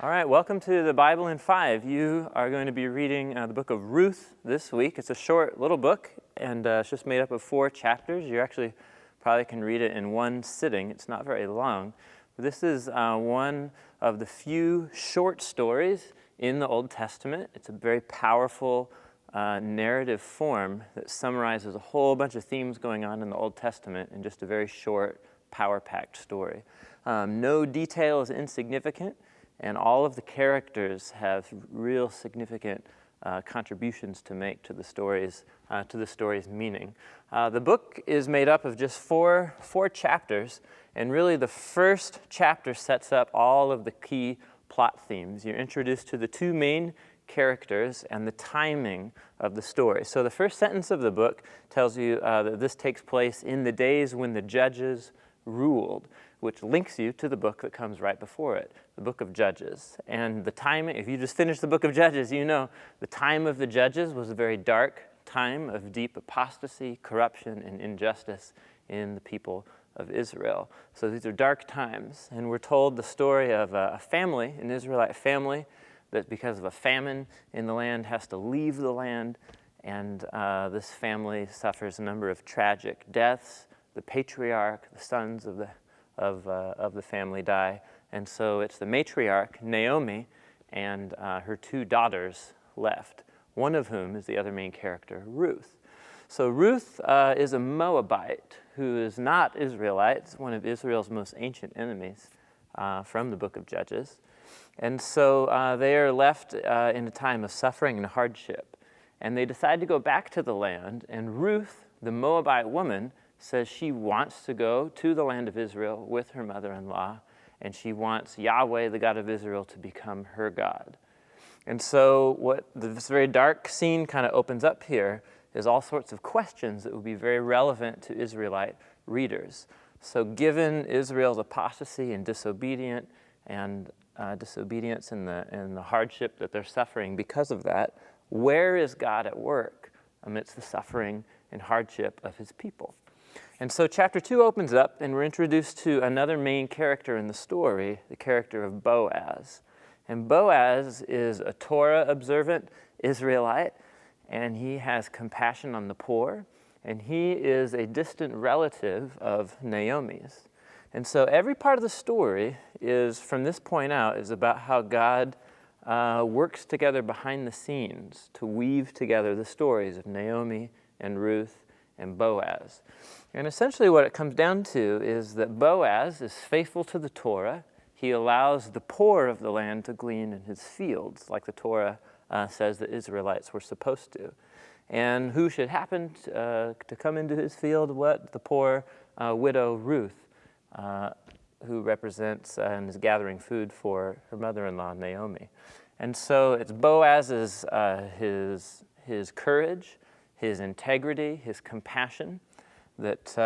All right, welcome to the Bible in 5. You are going to be reading the book of Ruth this week. It's a short little book, and it's just made up of 4 chapters. You actually probably can read it in one sitting. It's not very long. But this is one of the few short stories in the Old Testament. It's a very powerful narrative form that summarizes a whole bunch of themes going on in the Old Testament in just a very short, power-packed story. No detail is insignificant. And all of the characters have real significant contributions to make to the story's meaning. The book is made up of just four chapters, and really the first chapter sets up all of the key plot themes. You're introduced to the 2 main characters and the timing of the story. So the first sentence of the book tells you that this takes place in the days when the judges ruled, which links you to the book that comes right before it, the book of Judges. And the timing, if you just finished the book of Judges, you know the time of the Judges was a very dark time of deep apostasy, corruption, and injustice in the people of Israel. So these are dark times, and we're told the story of a family, an Israelite family, that because of a famine in the land has to leave the land, and this family suffers a number of tragic deaths. The patriarch, the sons of the family die, and so it's the matriarch, Naomi, and her 2 daughters left, one of whom is the other main character, Ruth. So Ruth is a Moabite who is not Israelite. It's one of Israel's most ancient enemies from the book of Judges. And so they are left in a time of suffering and hardship, and they decide to go back to the land, and Ruth, the Moabite woman, says she wants to go to the land of Israel with her mother-in-law, and she wants Yahweh, the God of Israel, to become her God. And so what this very dark scene kind of opens up here is all sorts of questions that would be very relevant to Israelite readers. So given Israel's apostasy and disobedience and the hardship that they're suffering because of that, where is God at work amidst the suffering and hardship of his people? And so chapter 2 opens up, and we're introduced to another main character in the story, the character of Boaz. And Boaz is a Torah-observant Israelite, and he has compassion on the poor, and he is a distant relative of Naomi's. And so every part of the story is, from this point out, is about how God works together behind the scenes to weave together the stories of Naomi and Ruth and Boaz. And essentially what it comes down to is that Boaz is faithful to the Torah. He allows the poor of the land to glean in his fields, like the Torah says that Israelites were supposed to. And who should happen to come into his field? What? The poor widow Ruth, who represents and is gathering food for her mother-in-law, Naomi. And so it's Boaz's his courage, his integrity, his compassion that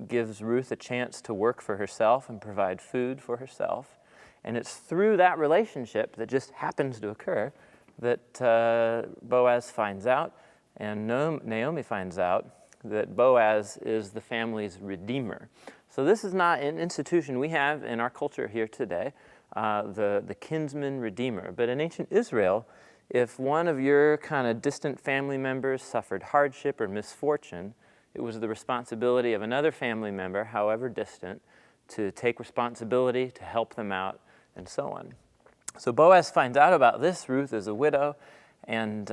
gives Ruth a chance to work for herself and provide food for herself. And it's through that relationship that just happens to occur that Boaz finds out, and Naomi finds out, that Boaz is the family's redeemer. So this is not an institution we have in our culture here today, the kinsman redeemer. But in ancient Israel, if one of your kind of distant family members suffered hardship or misfortune, it was the responsibility of another family member, however distant, to take responsibility, to help them out, and so on. So Boaz finds out about this. Ruth is a widow, and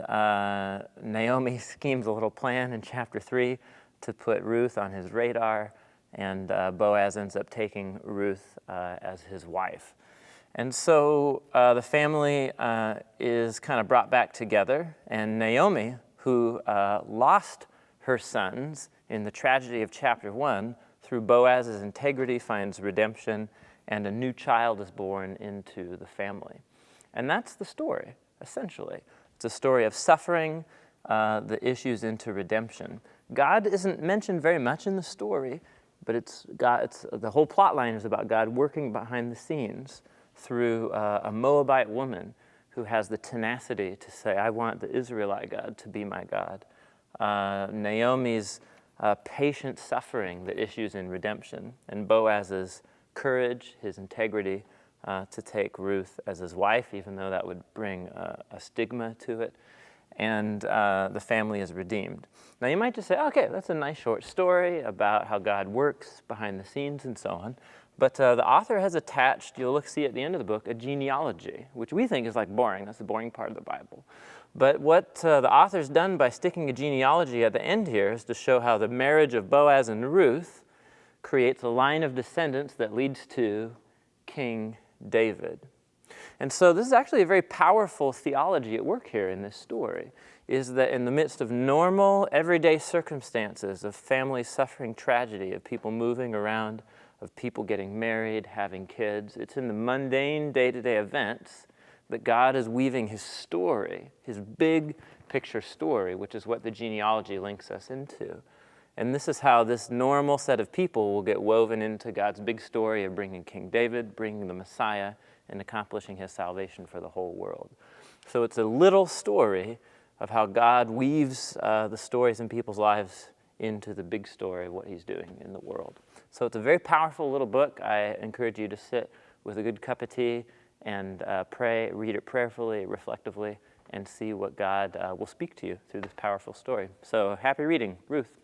Naomi schemes a little plan in chapter 3 to put Ruth on his radar, and Boaz ends up taking Ruth as his wife. And so the family is kind of brought back together, and Naomi, who lost her sons in the tragedy of chapter 1, through Boaz's integrity finds redemption, and a new child is born into the family. And that's the story, essentially. It's a story of suffering, the issues into redemption. God isn't mentioned very much in the story, but the whole plot line is about God working behind the scenes through a Moabite woman who has the tenacity to say, I want the Israelite God to be my God. Naomi's patient suffering that issues in redemption, and Boaz's courage, his integrity, to take Ruth as his wife, even though that would bring a stigma to it. And the family is redeemed. Now you might just say, okay, that's a nice short story about how God works behind the scenes and so on. But the author has attached, you'll see at the end of the book, a genealogy, which we think is like boring. That's the boring part of the Bible. But what the author's done by sticking a genealogy at the end here is to show how the marriage of Boaz and Ruth creates a line of descendants that leads to King David. And so this is actually a very powerful theology at work here in this story, is that in the midst of normal, everyday circumstances of family suffering tragedy, of people moving around, of people getting married, having kids, it's in the mundane day-to-day events that God is weaving his story, his big picture story, which is what the genealogy links us into. And this is how this normal set of people will get woven into God's big story of bringing King David, bringing the Messiah, and accomplishing his salvation for the whole world. So it's a little story of how God weaves the stories in people's lives into the big story of what he's doing in the world. So it's a very powerful little book. I encourage you to sit with a good cup of tea and pray, read it prayerfully, reflectively, and see what God will speak to you through this powerful story. So happy reading, Ruth.